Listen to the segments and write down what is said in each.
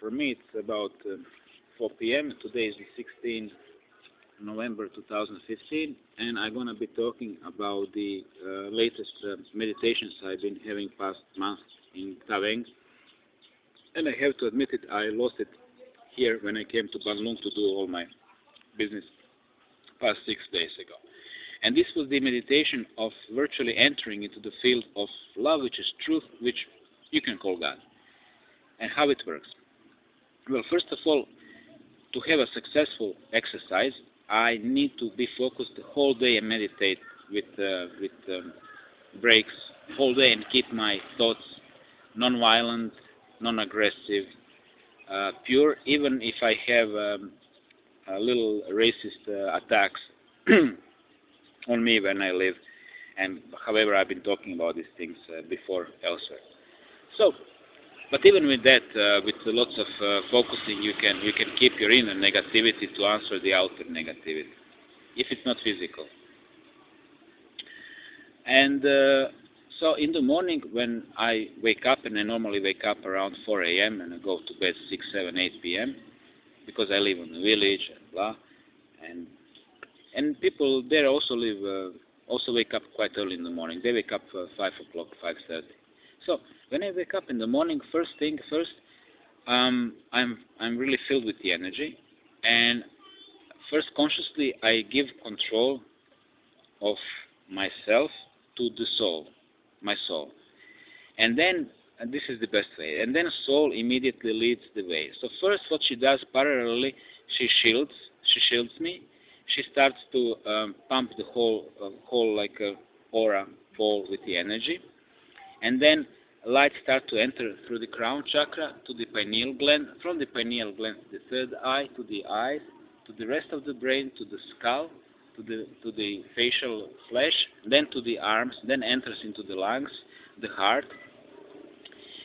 for me it's about 4 p.m. Today is the 16th November 2015, and I'm gonna be talking about the latest meditations I've been having past month in Taveng. And I have to admit it, I lost it here when I came to Bandung to do all my business past 6 days ago. And this was the meditation of virtually entering into the field of love, which is truth, which you can call God. And how it works. Well, first of all, to have a successful exercise, I need to be focused the whole day and meditate with breaks whole day and keep my thoughts non-violent, non-aggressive, pure, even if I have a little racist attacks on me when I live. And however, I've been talking about these things before elsewhere. So, but even with that, with lots of focusing, you can keep your inner negativity to answer the outer negativity, if it's not physical. And so in the morning when I wake up, and I normally wake up around 4 a.m. and I go to bed 6, 7, 8 p.m. because I live in the village and blah, and people there also live also wake up quite early in the morning. They wake up 5 o'clock, 5:30. So when I wake up in the morning, first thing first, I'm really filled with the energy, and first consciously I give control of myself to the soul, my soul, and then and this is the best way. And then soul immediately leads the way. So first, what she does parallelly, she shields me. She starts to pump the whole like a aura ball with the energy, and then light start to enter through the crown chakra to the pineal gland, from the pineal gland to the third eye, to the eyes, to the rest of the brain, to the skull, to the facial flesh, then to the arms, then enters into the lungs, the heart,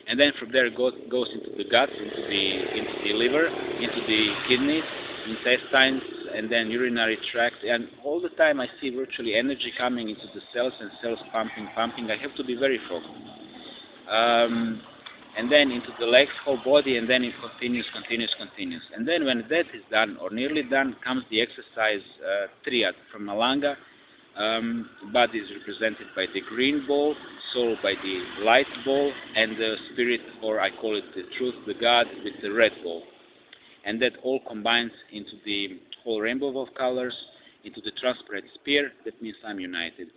and then from there goes into the gut, into the liver, into the kidneys, intestines, and then urinary tract. And all the time I see virtually energy coming into the cells and cells pumping. I have to be very focused. And then into the legs, whole body, and then it continues. And then when that is done, or nearly done, comes the exercise triad from Malanga. Body is represented by the green ball, soul by the light ball, and the spirit, or I call it the truth, the God, with the red ball. And that all combines into the whole rainbow of colors, into the transparent sphere. That means I'm united.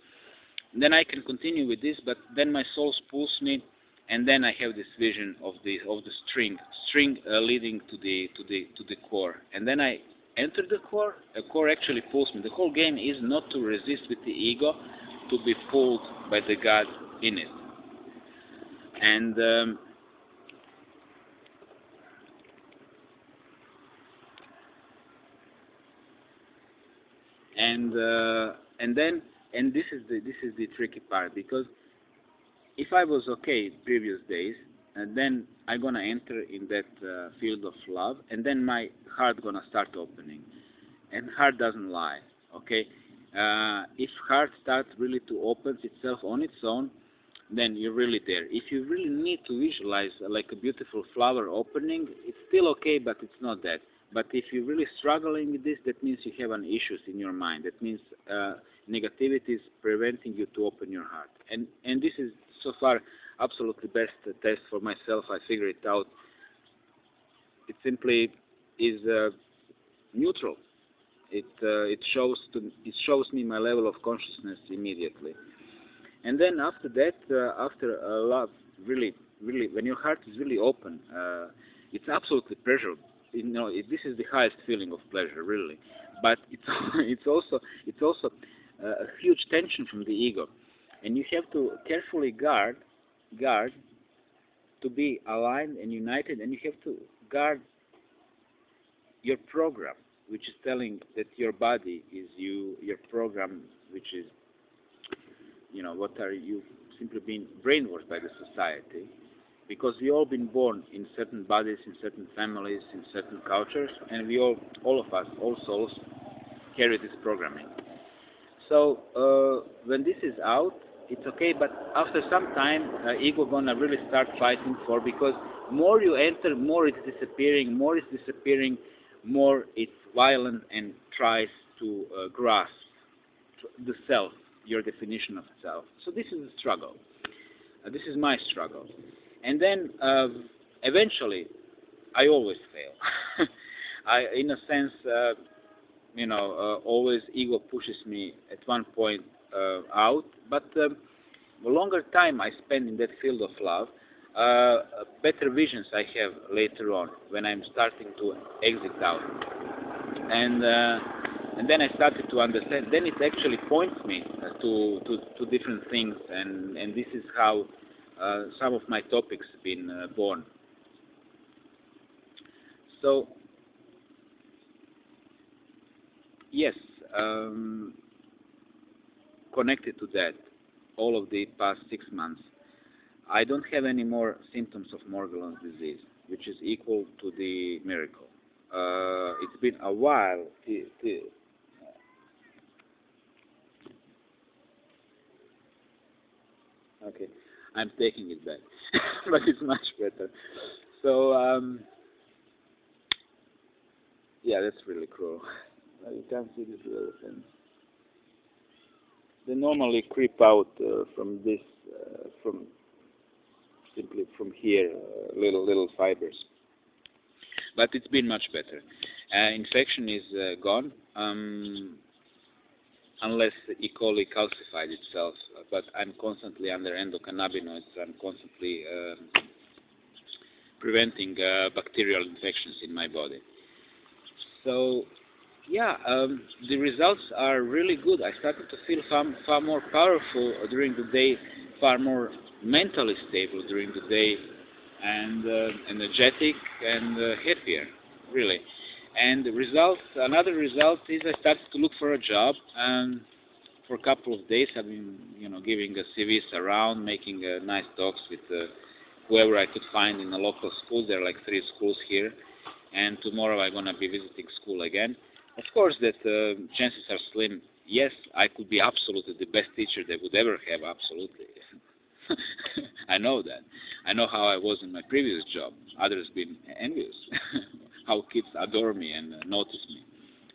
And then I can continue with this, but then my soul pulls me, and then I have this vision of the string leading to the core. And then I enter the core. The core actually pulls me. The whole game is not to resist with the ego, to be pulled by the God in it. And this is the tricky part, because if I was okay previous days, and then I'm gonna enter in that field of love, and then my heart gonna start opening, and heart doesn't lie. Okay, if heart starts really to open itself on its own, then you're really there. If you really need to visualize like a beautiful flower opening, it's still okay, but it's not that. But if you're really struggling with this, that means you have an issues in your mind. That means negativity is preventing you to open your heart. And this is so far absolutely best test for myself. I figured it out. It simply is neutral. It shows me my level of consciousness immediately. And then after that, after a lot, really, when your heart is really open, it's absolutely pleasurable. This is the highest feeling of pleasure, really. But it's also a huge tension from the ego, and you have to carefully guard to be aligned and united, and you have to guard your program, which is telling that your body is you, your program, which is what are you simply being brainwashed by the society. Because we all been born in certain bodies, in certain families, in certain cultures, and we all of us, all souls, carry this programming. So when this is out, it's okay, but after some time, ego gonna really start fighting because more you enter, more it's disappearing, more it's violent and tries to grasp the self, your definition of self. So this is a struggle. This is my struggle. And then eventually, I always fail. In a sense, always ego pushes me at one point out, but the longer time I spend in that field of love, better visions I have later on when I'm starting to exit out. And then I started to understand. Then it actually points me to different things, and this is how some of my topics have been born. So yes, connected to that, all of the past 6 months, I don't have any more symptoms of Morgellons disease, which is equal to the miracle. It's been a while. Okay, I'm taking it back, but it's much better. So, yeah, that's really cruel. You can't see these elephants. They normally creep out from this, from simply from here, little fibers. But it's been much better. Infection is gone, unless E. coli calcified itself. But I'm constantly under endocannabinoids. I'm constantly preventing bacterial infections in my body. So, yeah, the results are really good. I started to feel far more powerful during the day, far more mentally stable during the day, and energetic and happier, really. And the result, another result is I started to look for a job. For a couple of days, I've been, giving CVs around, making nice talks with whoever I could find in the local schools. There are like 3 schools here, and tomorrow I'm gonna be visiting school again. Of course, that chances are slim. Yes, I could be absolutely the best teacher they would ever have. Absolutely. I know that. I know how I was in my previous job. Others been envious. How kids adore me and notice me.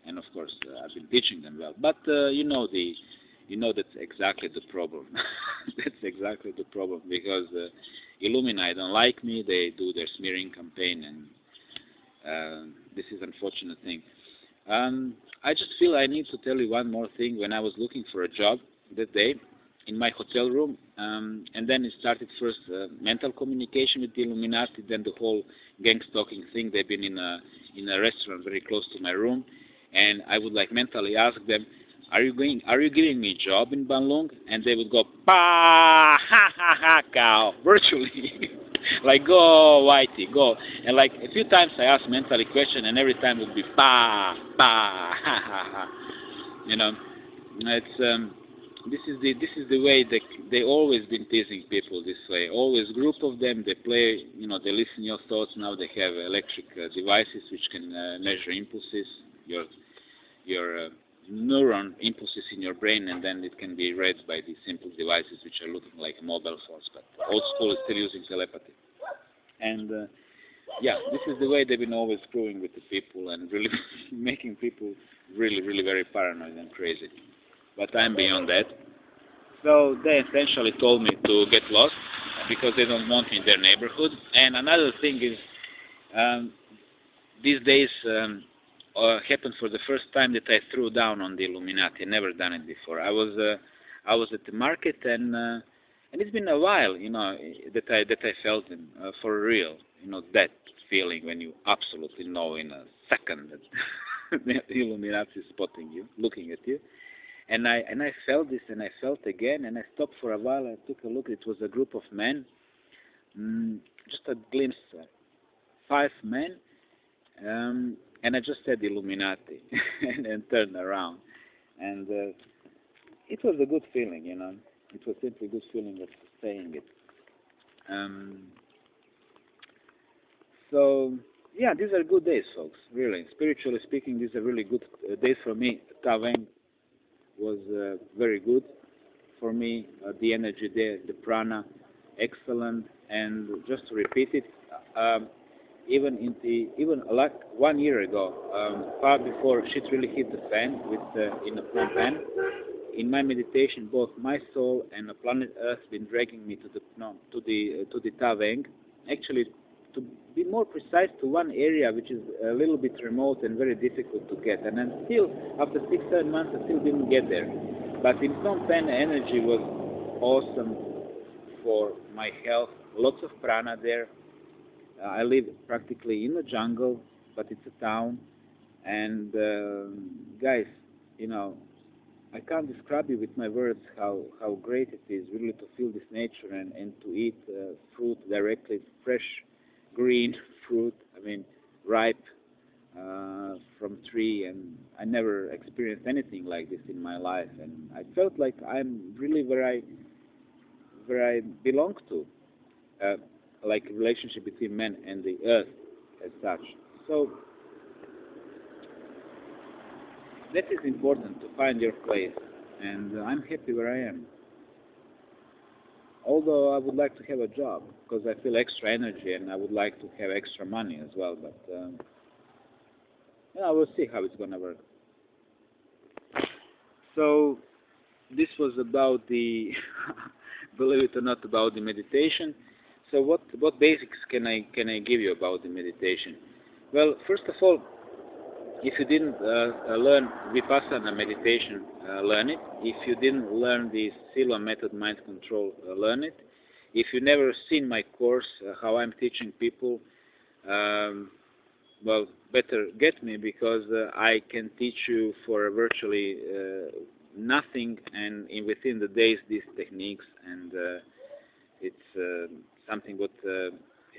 And of course, I've been teaching them well. But that's exactly the problem. That's exactly the problem, because Illumina don't like me. They do their smearing campaign, and this is an unfortunate thing. I just feel I need to tell you one more thing. When I was looking for a job that day, in my hotel room, and then it started first mental communication with the Illuminati, then the whole gang stalking thing. They've been in a restaurant very close to my room, and I would like mentally ask them, are you giving me a job in Banlung? And they would go, pa, ha, ha, ha, cow, virtually. Like, go, Whitey, go. And like a few times I asked mentally question, and every time it would be, pa, pa, ha, ha, ha. It's, this is the way they always been teasing people this way. Always group of them. They play. They listen your thoughts. Now they have electric devices which can measure impulses, your neuron impulses in your brain, and then it can be read by these simple devices which are looking like mobile phones. But old school is still using telepathy. And yeah, this is the way they've been always screwing with the people and really making people really, really very paranoid and crazy. But I'm beyond that. So they essentially told me to get lost because they don't want me in their neighborhood. And another thing is, these days happened for the first time that I threw down on the Illuminati. I never done it before. I was at the market, and it's been a while, that I felt it for real. That feeling when you absolutely know in a second that the Illuminati is spotting you, looking at you. And I felt this, and I felt again, and I stopped for a while. I took a look. It was a group of men, just a glimpse, 5 men, and I just said Illuminati, and turned around, and it was a good feeling, It was simply a good feeling of saying it. So yeah, these are good days, folks. Really, spiritually speaking, these are really good days for me. Taweng was very good for me. The energy there, the prana, excellent. And just to repeat it, um, even like 1 year ago, far before shit really hit the fan with in the Phnom Penh, in my meditation, both my soul and the planet Earth been dragging me to the Taveng. Actually, to be more precise, to one area which is a little bit remote and very difficult to get. And then still, after 6-7 months, I still didn't get there. But in Phnom Penh, the energy was awesome for my health. Lots of prana there. I live practically in the jungle, but it's a town. And guys, you know, I can't describe you with my words how great it is really to feel this nature and to eat fruit directly, fresh, green fruit, I mean, ripe from tree. And I never experienced anything like this in my life. And I felt like I'm really where I belong to, like a relationship between man and the earth as such. So that is important, to find your place, and I'm happy where I am. Although I would like to have a job, because I feel extra energy and I would like to have extra money as well, but yeah, we'll see how it's going to work. So this was about the, believe it or not, about the meditation. So what basics can I give you about the meditation? Well, first of all, if you didn't learn Vipassana meditation, learn it. If you didn't learn the Sila method, mind control, learn it. If you never seen my course, how I'm teaching people, well, better get me, because I can teach you for virtually nothing, and within the days these techniques, and it's something what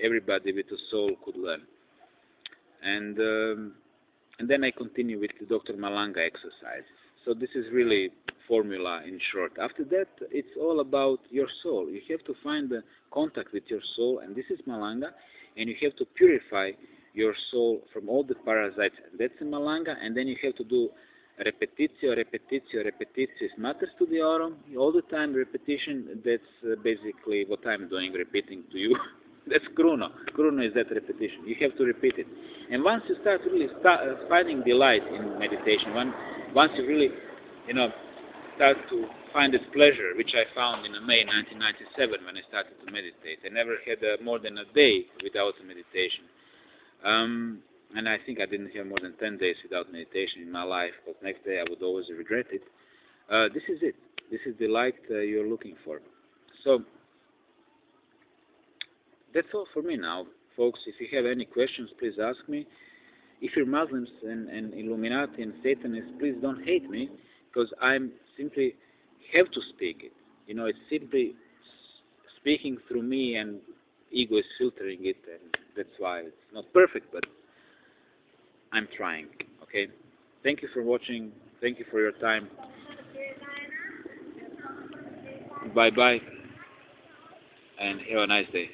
everybody with a soul could learn. And then I continue with the Dr. Malanga exercises. So this is really formula in short. After that, it's all about your soul. You have to find the contact with your soul, and this is Malanga, and you have to purify your soul from all the parasites. That's in Malanga, and then you have to do repetitio, repetitio, repetitio mater studiorum, all the time repetition. That's basically what I'm doing, repeating to you. That's Kruno. Kruno is that repetition. You have to repeat it. And once you start really finding delight in meditation, once you really, start to find this pleasure, which I found in May 1997 when I started to meditate. I never had more than a day without meditation. And I think I didn't have more than 10 days without meditation in my life, because next day I would always regret it. This is it. This is the light you're looking for. So that's all for me now, folks. If you have any questions, please ask me. If you're Muslims and Illuminati and Satanists, please don't hate me, because I'm simply have to speak it. It's simply speaking through me, and ego is filtering it, and that's why it's not perfect, but I'm trying. Okay? Thank you for watching. Thank you for your time. Bye-bye, and have a nice day.